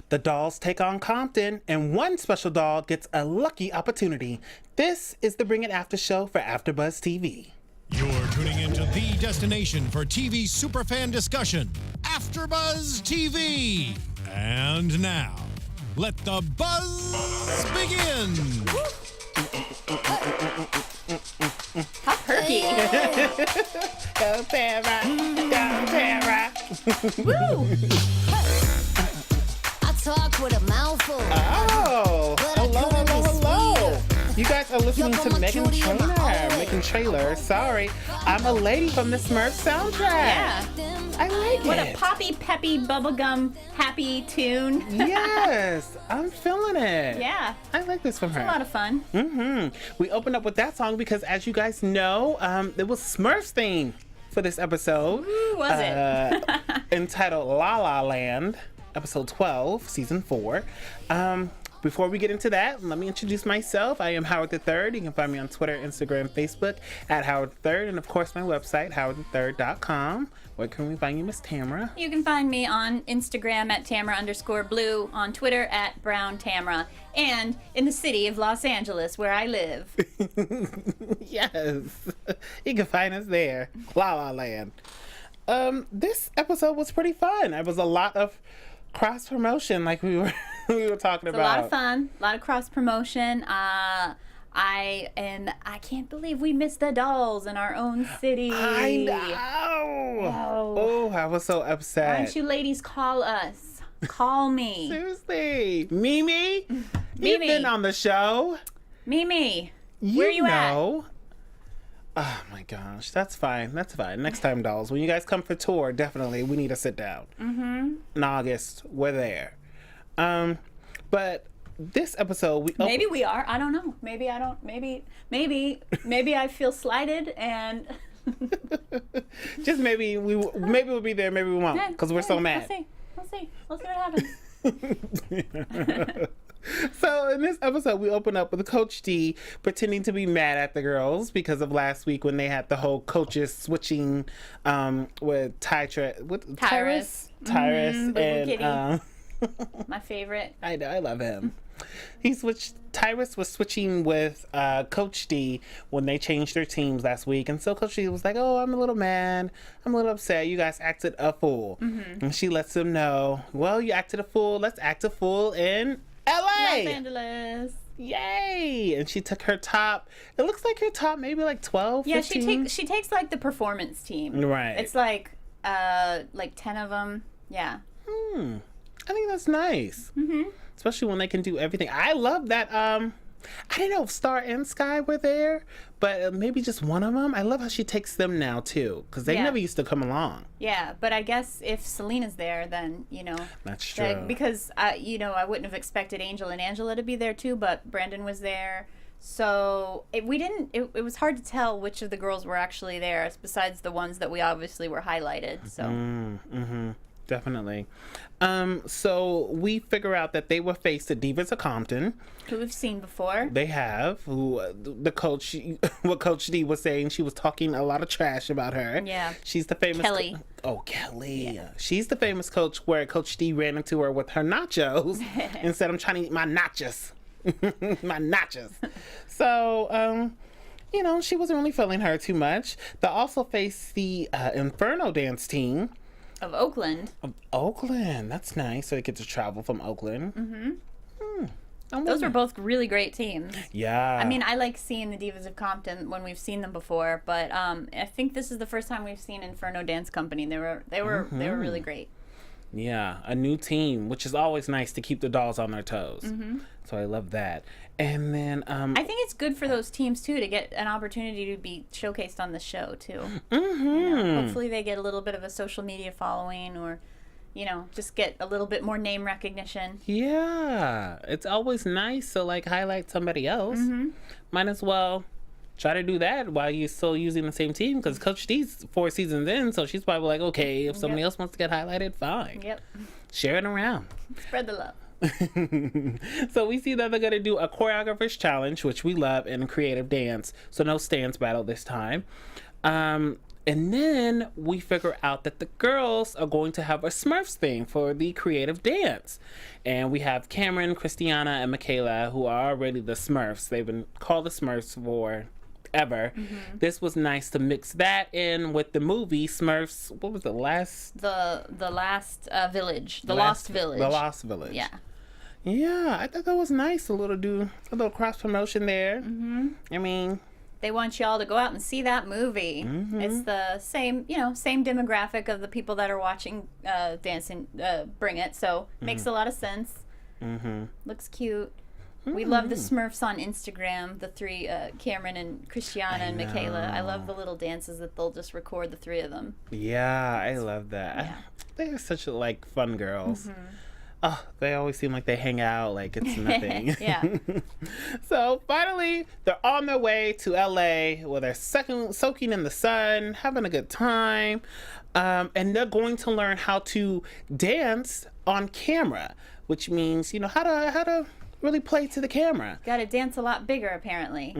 The dolls take on Compton, and one special doll gets a lucky opportunity. This is the Bring It After show for AFTERBUZZ TV. You're tuning into the destination for TV superfan discussion, AFTERBUZZ TV. And now, let the buzz begin. How perky. Go Tamra, go Tamra. Woo! I talk with a mouthful. Oh, hello. You guys are listening to Megan Trailer. Sorry, I'm a lady from the Smurf soundtrack. Yeah. I like What it. a poppy, peppy, bubblegum, happy tune. Yes, I'm feeling it. Yeah. I like this from her. It's a lot of fun. We opened up with that song because, as you guys know, it was Smurf's theme for this episode. Ooh, was it? Entitled La La Land, episode 12, season 4. Before we get into that, let me introduce myself. I am Howard III. You can find me on Twitter, Instagram, Facebook at Howard III, and of course my website, howardthird.com. Where can we find you, Miss Tamra? You can find me on Instagram at Tamra_blue, on Twitter at Brown Tamra, and in the city of Los Angeles, where I live. Yes, you can find us there. La La Land. This episode was pretty fun. It was a lot of cross promotion, like we were talking about. A lot of fun, a lot of cross promotion. I can't believe we missed the dolls in our own city. I know. Oh, I was so upset. Why don't you ladies call us? Call me. Seriously, Mimi, you've Mimi. been on the show. Mimi, where you at? Oh my gosh, that's fine. That's fine. Next time, dolls, when you guys come for tour, definitely we need to sit down. In August, we're there. But this episode, Maybe we are. I don't know. Maybe I don't. Maybe I feel slighted and. just maybe we'll be there. Maybe we won't because we're so mad. We'll see what happens. So in this episode, we open up with Coach D pretending to be mad at the girls because of last week when they had the whole coaches switching with Tyrus and My favorite. I know, I love him. Tyrus was switching with Coach D when they changed their teams last week, and so Coach D was like, "Oh, I'm a little mad. I'm a little upset. You guys acted a fool." And she lets them know, "Well, you acted a fool. Let's act a fool in LA. Los Angeles. Yay!" And she took her top. It looks like her top maybe like 12, Yeah, 15. she takes like the performance team. Right. It's like 10 of them. Yeah. I think that's nice. Especially when they can do everything. I love that. I don't know if Star and Sky were there, but maybe just one of them. I love how she takes them now too, because they never used to come along. Yeah, but I guess if Selena's there, then That's true. Because I wouldn't have expected Angel and Angela to be there too, but Brandon was there. So it was hard to tell which of the girls were actually there, besides the ones that we obviously were highlighted. So. Definitely. So we figure out that they were faced the Divas of Compton. Who we've seen before. They have. Who the coach, what Coach D was saying, she was talking a lot of trash about her. Yeah. She's the famous Kelly. Kelly. Yeah. She's the famous coach where Coach D ran into her with her nachos and said, "I'm trying to eat my nachos." My nachos. So, she wasn't really feeling her too much. They also faced the Inferno dance team. Of Oakland. That's nice. So they get to travel from Oakland. Those were both really great teams. Yeah. I mean, I like seeing the Divas of Compton when we've seen them before, but I think this is the first time we've seen Inferno Dance Company. They were really great. Yeah, a new team, which is always nice to keep the dolls on their toes. So I love that. And then I think it's good for those teams too to get an opportunity to be showcased on the show too. Hopefully they get a little bit of a social media following, or just get a little bit more name recognition. Yeah, it's always nice to highlight somebody else. Might as well try to do that while you're still using the same team, because Coach D's 4 seasons in, so she's probably like, okay, if somebody else wants to get highlighted, fine. Yep. Share it around. Spread the love. So we see that they're going to do a choreographers challenge, which we love, and a creative dance. So no stance battle this time. And then we figure out that the girls are going to have a Smurfs thing for the creative dance. And we have Cameron, Christiana, and Michaela, who are already the Smurfs. They've been called the Smurfs for ever. This was nice to mix that in with the movie Smurfs. What was the last? The last village. The Lost Village. The Lost Village. Yeah. Yeah, I thought that was nice. A little cross promotion there. I mean, they want y'all to go out and see that movie. It's the same, same demographic of the people that are watching Dancing Bring It, so makes a lot of sense. Looks cute. We love the Smurfs on Instagram, the three, Cameron and Christiana and Michaela. I love the little dances that they'll just record the three of them. Yeah, I love that. Yeah. They're such fun girls. Oh, they always seem like they hang out like it's nothing. Yeah. So finally, they're on their way to LA where they're soaking in the sun, having a good time. And they're going to learn how to dance on camera, which means, how to really play to the camera. Got to dance a lot bigger, apparently.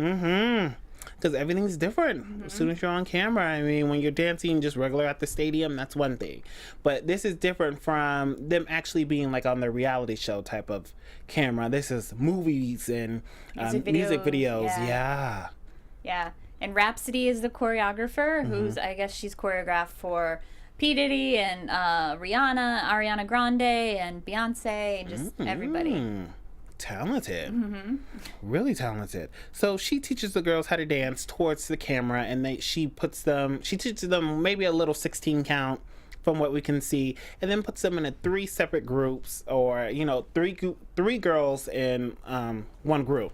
Because everything's different as soon as you're on camera. I mean, when you're dancing just regular at the stadium, that's one thing. But this is different from them actually being like on the reality show type of camera. This is movies and music videos. Yeah. And Rhapsody is the choreographer, who's, I guess she's choreographed for P. Diddy and Rihanna, Ariana Grande, and Beyonce, and just everybody. Talented. Really talented. So she teaches the girls how to dance towards the camera, and she teaches them maybe a little 16 count from what we can see, and then puts them in 3 separate groups, or three girls in one group.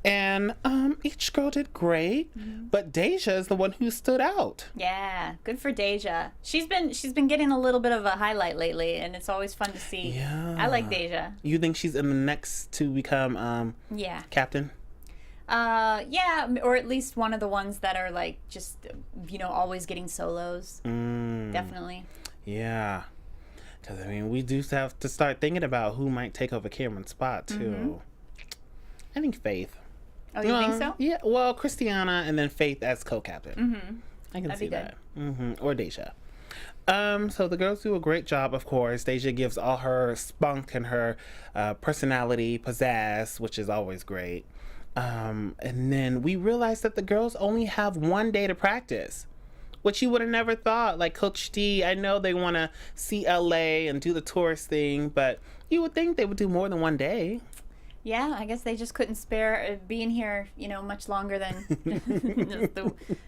And each girl did great, but Deja is the one who stood out. Yeah, good for Deja. She's been getting a little bit of a highlight lately, and it's always fun to see. Yeah. I like Deja. You think she's in the next to become captain? Yeah, or at least one of the ones that are like just always getting solos. Definitely. Yeah. Because I mean, we do have to start thinking about who might take over Cameron's spot too. I think Faith. Oh, you think so? Yeah, well, Christiana and then Faith as co-captain. I can see that. Or Deja. So the girls do a great job, of course. Deja gives all her spunk and her personality, pizzazz, which is always great. And then we realize that the girls only have 1 day to practice, which you would have never thought. Like Coach D, I know they want to see LA and do the tourist thing, but you would think they would do more than 1 day. Yeah, I guess they just couldn't spare being here, much longer than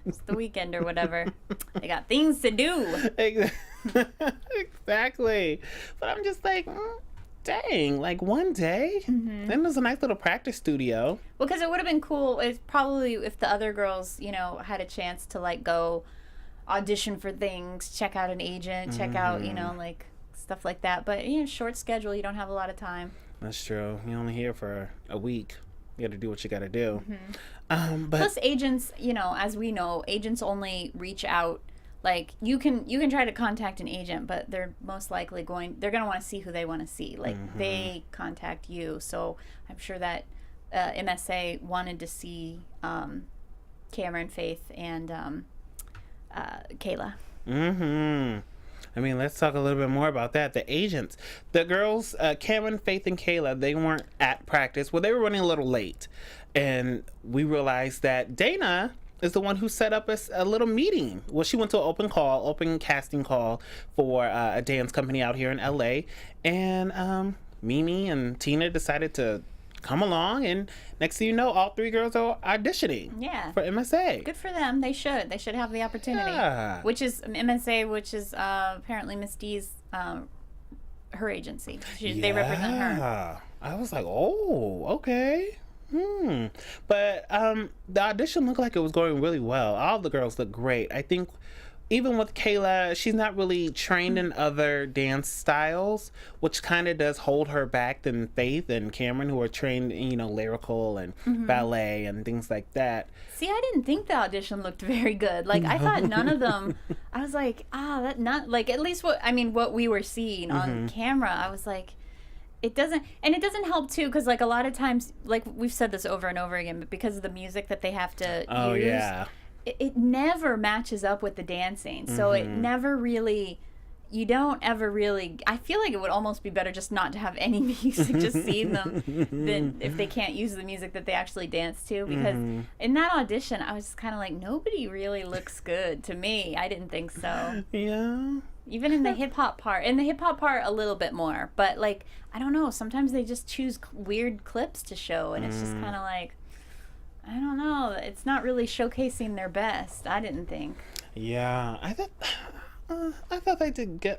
just the weekend or whatever. They got things to do. Exactly. But I'm just like, dang, like 1 day? Then there's a nice little practice studio. Well, because it would have been cool. It's probably if the other girls, had a chance to like go audition for things, check out an agent, check out, like stuff like that. But short schedule, you don't have a lot of time. That's true. You're only here for a week. You got to do what you got to do. But plus, agents, as we know, agents only reach out. Like you can try to contact an agent, but they're most likely they're going to want to see who they want to see. Like they contact you. So I'm sure that MSA wanted to see Cameron, Faith, and Kayla. I mean, let's talk a little bit more about that. The agents, the girls, Cameron, Faith, and Kayla, they weren't at practice. Well, they were running a little late. And we realized that Dana is the one who set up a little meeting. Well, she went to an open casting call for a dance company out here in LA. And Mimi and Tina decided to come along, and next thing you know, all 3 girls are auditioning for MSA. Good for them. They should have the opportunity. Which is MSA, which is apparently Miss D's her agency. They represent her. I was like, oh, okay. But the audition looked like it was going really well. All the girls look great. I think even with Kayla, she's not really trained in other dance styles, which kind of does hold her back than Faith and Cameron, who are trained in, lyrical and ballet and things like that. See, I didn't think the audition looked very good. Like, I thought none of them, I was like, that not, like, at least what we were seeing on camera, I was like, it doesn't help too, because like a lot of times, like we've said this over and over again, but because of the music that they have to use, it never matches up with the dancing. So it never really, you don't ever really, I feel like it would almost be better just not to have any music, just see them, than if they can't use the music that they actually dance to. Because in that audition, I was just kind of like, nobody really looks good to me. I didn't think so. Yeah. Even in the hip-hop part. In the hip-hop part, a little bit more. But, like, I don't know. Sometimes they just choose weird clips to show, and it's just kind of like, I don't know. It's not really showcasing their best, I didn't think. Yeah. I thought they did good.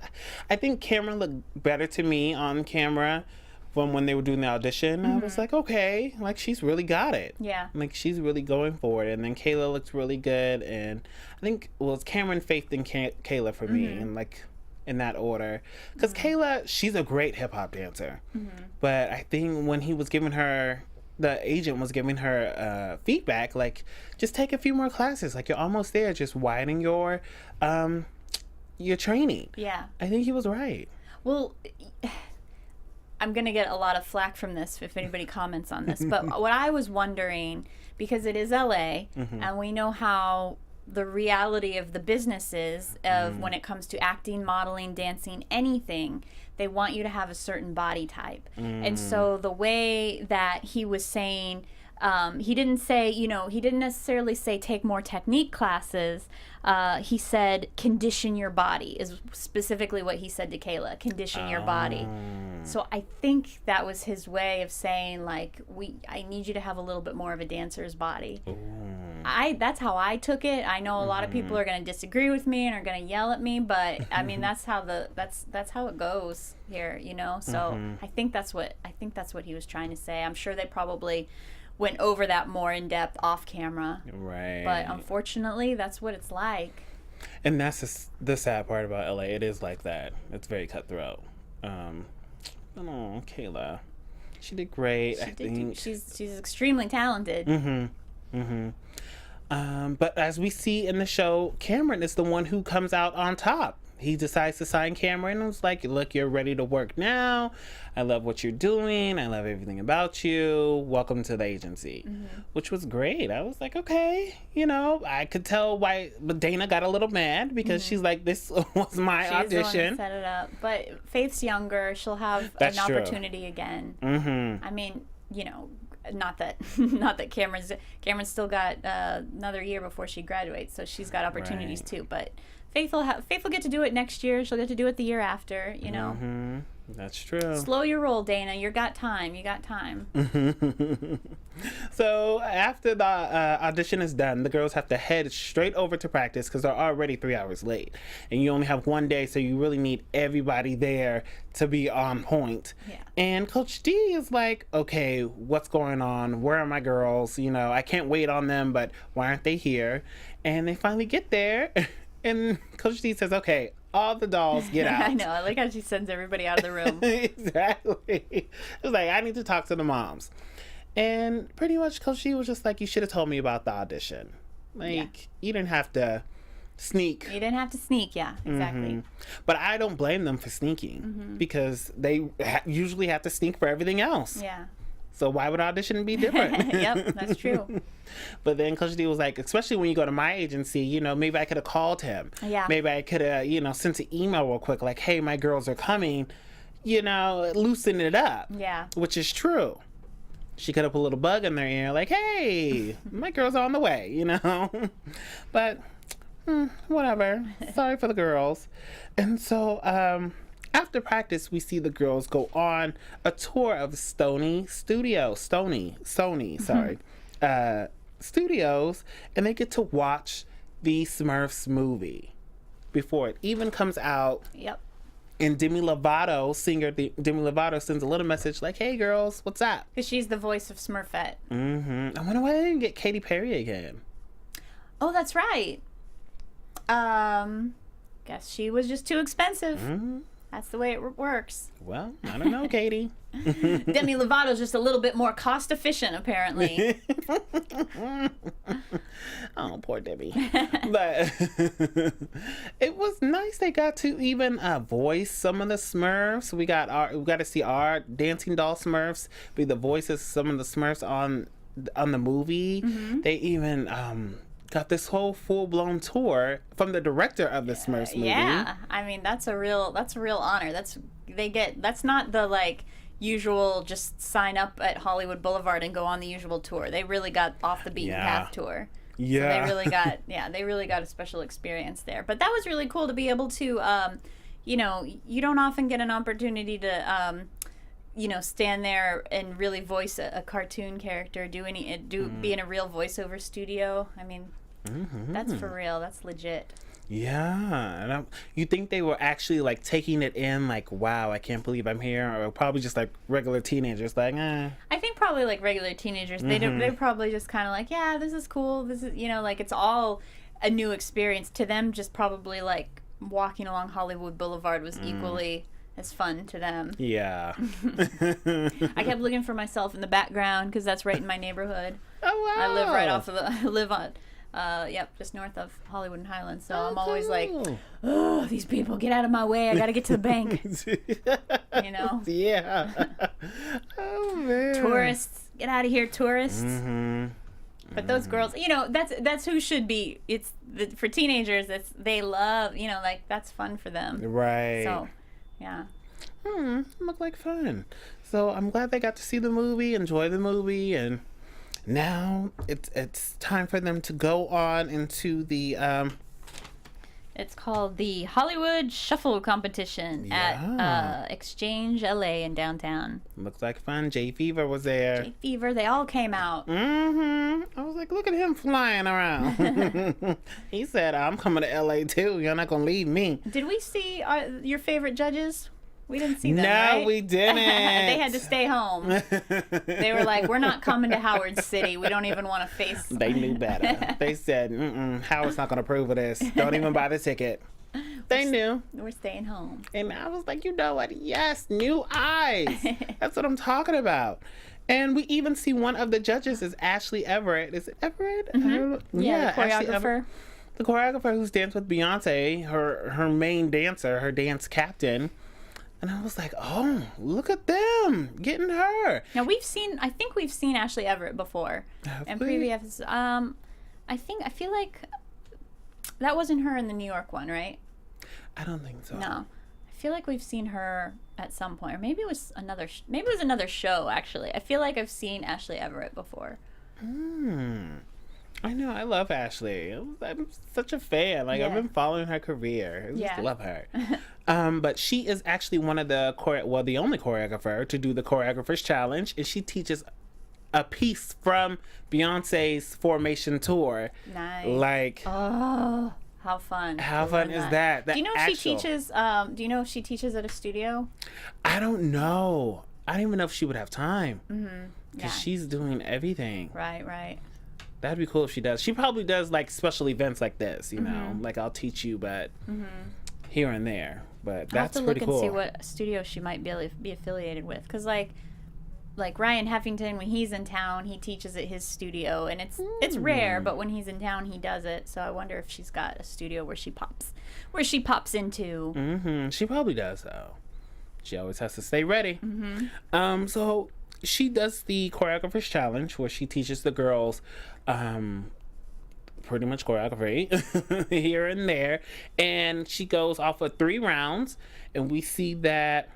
I think Cameron looked better to me on camera from when they were doing the audition. I was like, okay, like she's really got it. Yeah. Like she's really going for it. And then Kayla looks really good. And I think it was Cameron, Faith, and Kayla for me, and like in that order. Because Kayla, she's a great hip hop dancer. But I think when he was giving her, the agent was giving her feedback, like just take a few more classes. Like you're almost there. Just widen your training. Yeah. I think he was right. Well, I'm going to get a lot of flack from this if anybody comments on this. But what I was wondering, because it is LA, and we know how the reality of the business is of when it comes to acting, modeling, dancing, anything, they want you to have a certain body type. And so the way that he was saying, he didn't say, you know, he didn't necessarily say take more technique classes. He said condition your body is specifically what he said to Kayla, condition your body. So I think that was his way of saying, like, I need you to have a little bit more of a dancer's body. That's how I took it. I know a lot of people are going to disagree with me and are going to yell at me, but I mean that's how it goes here, you know. So I think that's what he was trying to say. I'm sure they probably went over that more in depth off camera. Right. But unfortunately, that's what it's like. And that's the sad part about LA. It is like that. It's very cutthroat. Kayla, she did great. She's extremely talented. But as we see in the show, Cameron is the one who comes out on top. He decides to sign Cameron and was like, look, you're ready to work now. I love what you're doing. I love everything about you. Welcome to the agency, which was great. I was like, okay, you know, I could tell why Dana got a little mad because she's like, this was my audition. She's the one who set it up. But Faith's younger. She'll have an opportunity again. I mean, you know, not that Cameron's still got another year before she graduates, so she's got opportunities too. But Faith will get to do it next year. She'll get to do it the year after, you know. That's true. Slow your roll, Dana. You got time. So after the audition is done, the girls have to head straight over to practice because they're already 3 hours late. And you only have one day, so you really need everybody there to be on point. Yeah. And Coach D is like, okay, what's going on? Where are my girls? You know, I can't wait on them, but why aren't they here? And they finally get there. And Coach D says, okay, all the dolls get out. I know. I like how she sends everybody out of the room. Exactly. It was like, I need to talk to the moms. And pretty much Coach D was just like, you should have told me about the audition. Like, you didn't have to sneak. You didn't have to sneak, yeah, exactly. But I don't blame them for sneaking because they usually have to sneak for everything else. Yeah. So why would audition be different? Yep, that's true. But then Coach D was like, especially when you go to my agency, you know, maybe I could have called him. Yeah. Maybe I could have, you know, sent an email real quick, like, hey, my girls are coming, you know, loosen it up. Yeah. Which is true. She could have put a little bug in their ear, like, hey, my girls are on the way, you know. But whatever. Sorry for the girls. And so, after practice, we see the girls go on a tour of Sony Studios, and they get to watch the Smurfs movie before it even comes out. Yep. And Demi Lovato, singer Demi Lovato, sends a little message like, hey, girls, what's up? Because she's the voice of Smurfette. I wonder why they didn't get Katy Perry again. Oh, that's right. Guess she was just too expensive. That's the way it works. Well, I don't know, Katie. Demi Lovato's just a little bit more cost efficient, apparently. Oh, poor Debbie. But it was nice they got to even voice some of the Smurfs. We got to see our dancing doll Smurfs be the voices of some of the Smurfs on the movie. They even got this whole full-blown tour from the director of the Smurfs movie. Yeah, I mean that's a real honor. That's not the like usual just sign up at Hollywood Boulevard and go on the usual tour. They really got off the beaten path tour. Yeah. So they really got a special experience there. But that was really cool to be able to you know, you don't often get an opportunity to you know, stand there and really voice a cartoon character, be in a real voiceover studio. I mean, that's for real. That's legit. Yeah. And you think they were actually like taking it in like, wow, I can't believe I'm here, or probably just like regular teenagers like, eh. I think probably like regular teenagers. They're probably just kind of like, yeah, this is cool. This is, you know, like it's all a new experience to them. Just probably like walking along Hollywood Boulevard was equally as fun to them. Yeah. I kept looking for myself in the background because that's right in my neighborhood. Oh, wow. I live on just north of Hollywood and Highland. So I'm always like, oh, these people, get out of my way. I got to get to the bank. You know? Yeah. Oh, man. Tourists, get out of here, tourists. But those girls, you know, that's who should be. For teenagers, they love, you know, like that's fun for them. Right. So, yeah. Look like fun. So I'm glad they got to see the movie, enjoy the movie, and now it's time for them to go on into the It's called the Hollywood Shuffle Competition at Exchange LA in downtown. Looks like fun. Jay Fever was there. Jay Fever, they all came out. I was like, look at him flying around. He said, I'm coming to LA too. You're not gonna leave me. Did we see your favorite judges? We didn't see them, No, right? we didn't. They had to stay home. They were like, we're not coming to Howard City. We don't even want to face... They knew better. They said, Howard's not going to approve of this. Don't even buy the ticket. They knew. We're staying home. And I was like, you know what? Yes, new eyes. That's what I'm talking about. And we even see one of the judges is Ashley Everett. Is it Everett? Yeah, the choreographer. The choreographer who's danced with Beyonce, her main dancer, her dance captain. And I was like, oh, look at them getting her. Now I think we've seen Ashley Everett before. And previous, I feel like that wasn't her in the New York one, right? I don't think so. No. I feel like we've seen her at some point, or maybe it was another show actually. I feel like I've seen Ashley Everett before. I know, I love Ashley. I'm such a fan. Like, I've been following her career. I just love her. But she is actually one of the the only choreographer to do the Choreographers Challenge, and she teaches a piece from Beyonce's Formation tour. Nice. Like, oh, how fun! How fun is that? Do you know if she teaches? Do you know if she teaches at a studio? I don't know. I don't even know if she would have time because she's doing everything. Right. That'd be cool if she does. She probably does like special events like this, you know, like I'll teach you, but here and there. But that's pretty cool. I'll have to look and see what studio she might be affiliated with, because like Ryan Heffington, when he's in town, he teaches at his studio, and it's rare, but when he's in town, he does it. So I wonder if she's got a studio where she pops into. She probably does though. She always has to stay ready. So she does the Choreographers Challenge, where she teaches the girls pretty much choreography here and there, and she goes off of 3 rounds, and we see that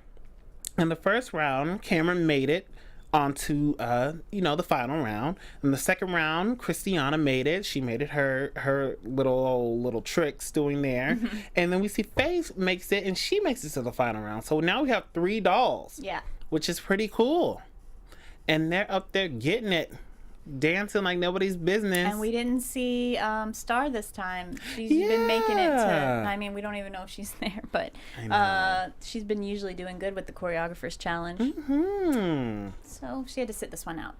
in the first round Cameron made it onto the final round. In the second round, Christiana made it. She made it her little tricks doing there. And then we see Faye makes it, and she makes it to the final round. So now we have 3 dolls, which is pretty cool. And they're up there getting it, dancing like nobody's business. And we didn't see Star this time. She's been making it to, I mean, we don't even know if she's there, but she's been usually doing good with the Choreographers Challenge. So she had to sit this one out.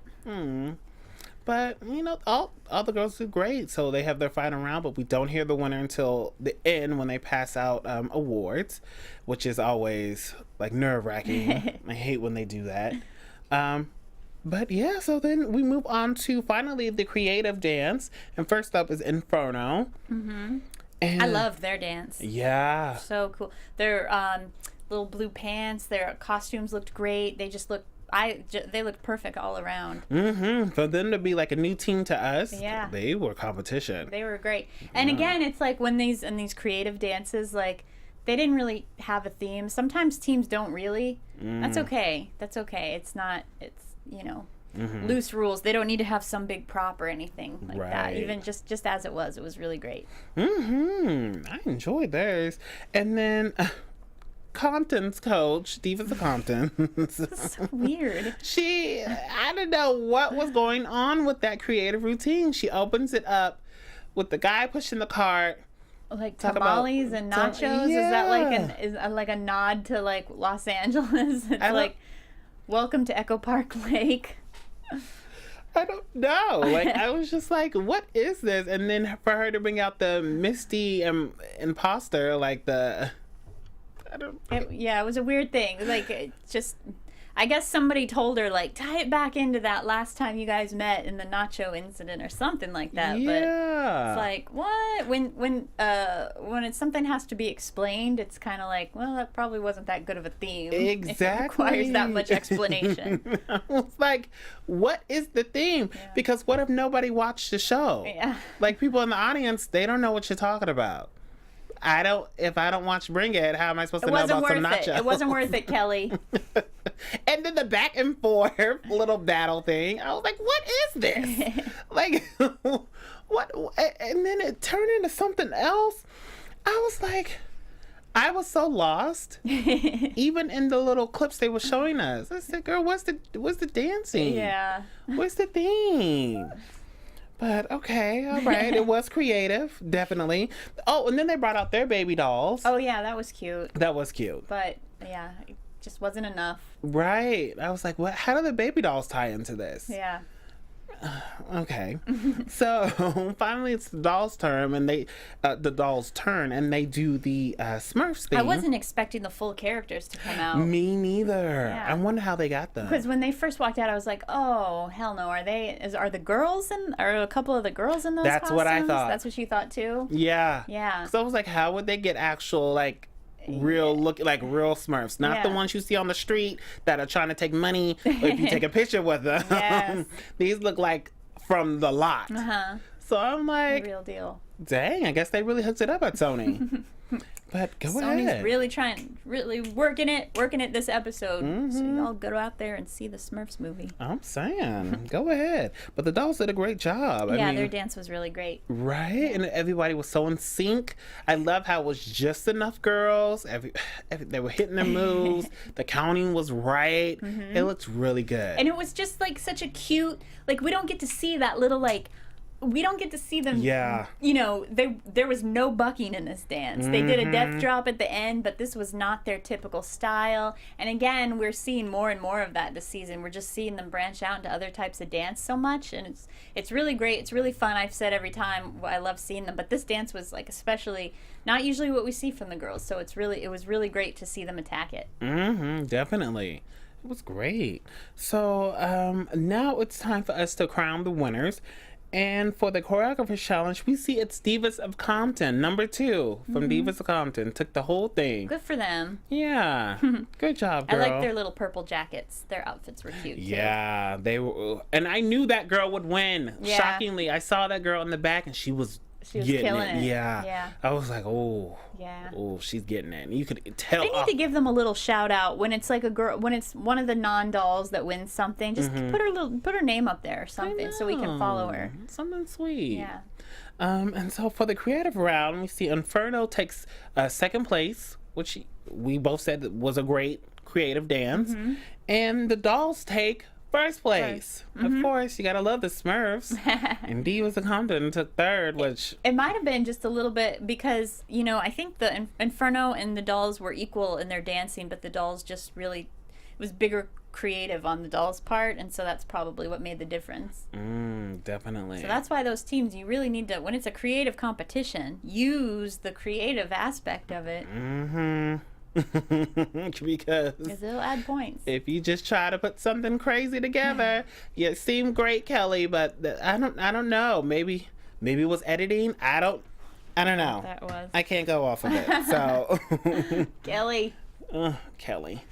But, you know, all the girls do great. So they have their final round, but we don't hear the winner until the end when they pass out awards, which is always like nerve-wracking. I hate when they do that. But yeah, so then we move on to finally the creative dance. And first up is Inferno. And I love their dance. Yeah. So cool. Their little blue pants, their costumes looked great. They just looked they looked perfect all around. For them to be like a new team to us, Yeah. they were competition. They were great. And again, it's like when these creative dances, like they didn't really have a theme. Sometimes teams don't really. That's okay. That's okay. It's not. It's loose rules. They don't need to have some big prop or anything like that. Right. Even just as it was really great. I enjoyed theirs. And then Compton's coach, Divas of Compton. So weird. I don't know what was going on with that creative routine. She opens it up with the guy pushing the cart. Like Talk tamales about and nachos. yeah. Is that like a nod to like Los Angeles? It's like, welcome to Echo Park Lake. I don't know. Like, I was just like, what is this? And then for her to bring out the Misty imposter, like it was a weird thing. Like, it just, I guess somebody told her, like, tie it back into that last time you guys met in the nacho incident or something like that. Yeah. But it's like, what? When something has to be explained, it's kind of like, well, that probably wasn't that good of a theme. Exactly. If it requires that much explanation. I was like, what is the theme? Yeah. Because what if nobody watched the show? Yeah. Like, people in the audience, they don't know what you're talking about. If I don't watch Bring It, how am I supposed to know about some nachos? It wasn't worth it, Kelly. And then the back and forth little battle thing. I was like, what is this? Like, what? And then it turned into something else. I was like, I was so lost. Even in the little clips they were showing us. I said, girl, what's the dancing? Yeah. What's the theme? But okay, all right. It was creative, definitely. Oh, and then they brought out their baby dolls. Oh yeah, that was cute. That was cute. But yeah, it just wasn't enough. Right. I was like, what? How do the baby dolls tie into this? Yeah. Okay. So finally it's the dolls' turn, and the dolls' turn, and they do the Smurfs thing. I wasn't expecting the full characters to come out. Me neither. Yeah. I wonder how they got them. Because when they first walked out, I was like, "Oh, hell no! Are the girls are a couple of the girls in those That's costumes?" what I thought. That's what you thought too. Yeah. Yeah. So I was like, how would they get actual real Smurfs, not the Yeah. ones you see on the street that are trying to take money or if you take a picture with them. Yes. These look like from the lot. So I'm The like, real deal. dang, I guess they really hooked it up at Sony. But go Sony's ahead. really working it this episode. So y'all go out there and see the Smurfs movie. I'm saying, go ahead. But the dolls did a great job. Yeah, I mean, their dance was really great. right? And everybody was so in sync. I love how it was just enough girls. They were hitting their moves. The counting was right. It looked really good. And it was just like such a cute, like we don't get to see that little we don't get to see them. Yeah. There was no bucking in this dance. They did a death drop at the end, but this was not their typical style. And again, we're seeing more and more of that this season. We're just seeing them branch out into other types of dance so much, and it's really great. It's really fun. I've said every time I love seeing them, but this dance was like especially not usually what we see from the girls. So it was really great to see them attack it. Definitely. It was great. So now it's time for us to crown the winners. And for the choreographers challenge, we see it's Divas of Compton, number 2 from Divas of Compton. Took the whole thing. Good for them. Yeah. Good job, I girl. like their little purple jackets. Their outfits were cute too. Yeah, they were. And I knew that girl would win. Yeah. Shockingly, I saw that girl in the back and she was getting killing it. Yeah. Yeah. I was like, oh. Yeah. Oh, she's getting it. And you could tell. They need to give them a little shout out when it's like a girl, when it's one of the non-dolls that wins something. Just put her name up there or something so we can follow her. Something sweet. Yeah. And so for the creative round, we see Inferno takes second place, which we both said was a great creative dance, and the dolls take first place. Of course, you gotta love the Smurfs. And Divas of Compton took third, which It might have been just a little bit because, I think the Inferno and the dolls were equal in their dancing, but the dolls just really, it was bigger creative on the dolls' part, and so that's probably what made the difference. definitely. So that's why those teams, you really need to, when it's a creative competition, use the creative aspect of it. Because It'll add points. if you just try to put something crazy together, you seem great, Kelly, but I don't know. Maybe it was editing. I don't know. That was. I can't go off of it. So Kelly. Kelly.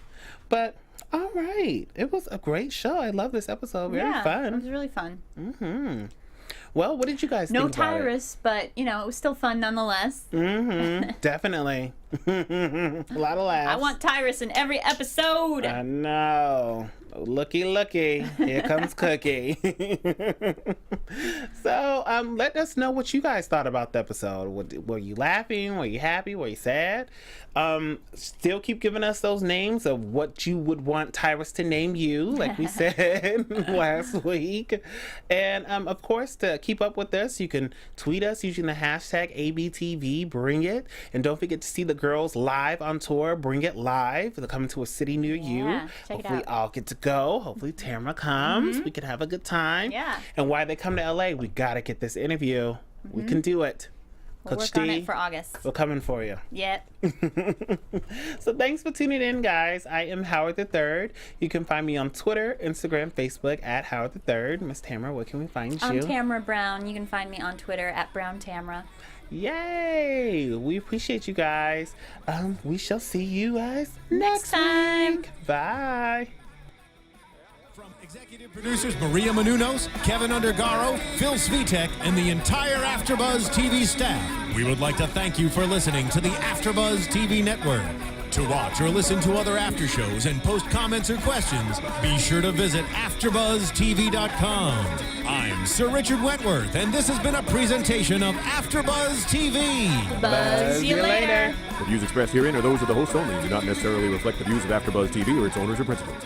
But All right. It was a great show. I love this episode. Very It fun. was really fun. Mm-hmm. Well, what did you guys No think about it? Tyrus, but you know, it was still fun nonetheless. Mm-hmm. Definitely. A lot of laughs. I want Tyrus in every episode. I know. Looky, looky. Here comes Cookie. So, let us know what you guys thought about the episode. Were you laughing? Were you happy? Were you sad? Still keep giving us those names of what you would want Tyrus to name you, like we said last week. And, of course, to keep up with us, you can tweet us using the hashtag ABTV, bring it. And don't forget to see the girls live on tour, Bring It Live. They're coming to a city near you. Check it Hopefully out. I'll get to go. Hopefully Tamra comes. We can have a good time. Yeah. And while they come to LA, we gotta get this interview. We can do it. We'll Coach work on D, it for August. we're coming for you. Yep. So thanks for tuning in, guys. I am Howard III. You can find me on Twitter, Instagram, Facebook at Howard III. Miss Tamra, where can we find you? I'm Tamra Brown. You can find me on Twitter at Brown Tamra. Yay! We appreciate you guys. We shall see you guys Next time. week. Bye. From executive producers Maria Menounos, Kevin Undergaro, Phil Svitek, and the entire AfterBuzz TV staff, we would like to thank you for listening to the AfterBuzz TV network. To watch or listen to other after shows and post comments or questions, be sure to visit AfterBuzzTV.com. I'm Sir Richard Wentworth, and this has been a presentation of AfterBuzz TV. Buzz you later. The views expressed herein are those of the hosts only and do not necessarily reflect the views of AfterBuzz TV or its owners or principals.